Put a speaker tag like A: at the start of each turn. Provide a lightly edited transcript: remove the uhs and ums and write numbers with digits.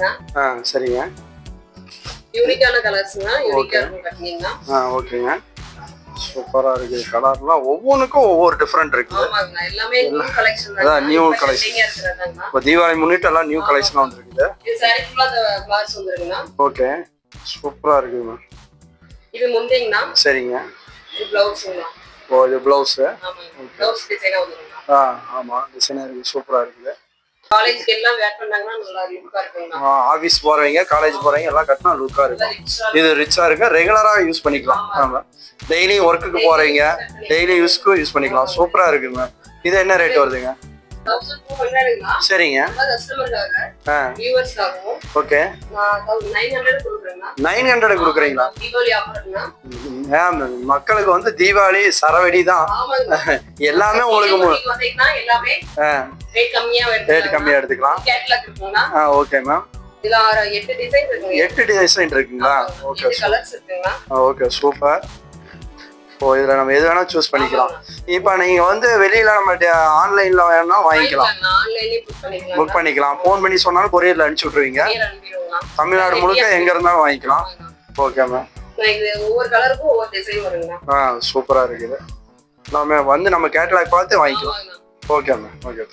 A: கட்டிங்னா.
B: சரிங்க.
A: யூனிக்கான கலர்ஸ்னா, யூனிக்கா இருக்கும் கட்டிங்னா.
B: ஓகேங்க. சூப்பரா இருக்கு. கலர்லாம் ஒவ்வொன்றுக்கும் ஒவ்வொரு டிஃபரெண்ட் இருக்கு.
A: ஆமாங்க, எல்லாமே நியூ கலெக்ஷன் தான்.
B: அதான் நியூ கலெக்ஷன். இப்போ தீபாவளி முன்னிட்டு எல்லாம் நியூ கலெக்ஷன் வந்திருக்குது.
A: இது சாரி ஃபுல்லா அந்த ஃப்ளவர்ஸ் வந்துருக்குங்க.
B: ஓகே, சூப்பரா இருக்குங்க.
A: இது முந்திங்கனா.
B: சரிங்க.
A: இது ப்ளவுஸ்ங்க.
B: இது ப்ளவுஸ்.
A: ஆமாங்க, ப்ளவுஸ் டிசைனா வந்துருங்க.
B: ஆமா, டிசைனா இருக்கு, சூப்பரா இருக்குது.
A: காலேஜ்க்கு எல்லாம் வேர் பண்ணாங்கன்னா நல்லா லுக்கா இருக்குங்க.
B: ஆபீஸ் போறவங்க, காலேஜ் போறவங்க எல்லாம் கட்டினா லுக்கா இருக்கும். இது ரிச்சா இருக்கு, ரெகுலரா யூஸ் பண்ணிக்கலாம். ஆமா, டெய்லி ஒர்க்குக்கு போறவங்க டெய்லி யூஸ்க்கு யூஸ் பண்ணிக்கலாம். சூப்பரா இருக்குங்க. இது என்ன ரேட் வருதுங்க?
A: 1200ங்களா?
B: சரிங்க.
A: கஸ்டமர்க்காக வியூவர்ஸ்க்காகவும்.
B: ஓகே,
A: நான் 900 கொடுக்குறேங்க.
B: 900 கொடுக்குறீங்களா?
A: தீபாவளி ஆஃபர்ங்க.
B: மக்களுக்கு வந்து தீபாவளி சரவெடி தான். எல்லாமே உங்களுக்கு
A: வந்தீங்கன்னா எல்லாமே ரேட் கம்மியா
B: எடுத்துக்கலாம்.
A: கேட்டலாக் இருக்குங்களா?
B: Okay ma'am.
A: இதுல 8 டிசைன் இருக்குங்க.
B: 8 டிசைன் இருக்குங்களா? ஓகே,
A: கலர்ஸ் இருக்குங்களா?
B: Okay, super. இதுல நம்ம எது வேணா சூஸ் பண்ணிக்கலாம். இப்போ நீங்க வந்து வெளியில நம்ம ஆன்லைன்ல வேணா வாங்கிக்கலாம். புக் பண்ணிக்கலாம். ஃபோன் பண்ணி சொன்னாலும் கொரியர்ல அனுப்பிச்சு விட்டுருவீங்க. தமிழ்நாடு முழுக்க எங்க இருந்தாலும் வாங்கிக்கலாம். Okay ma'am.
A: ஒவ்வொரு கலருக்கும் ஒவ்வொரு டிசைன் வருங்க.
B: சூப்பரா இருக்குது. நாம வந்து நம்ம கேட்டலாக் பார்த்து வாங்கிக்கலாம். Okay ma'am. ஓகே.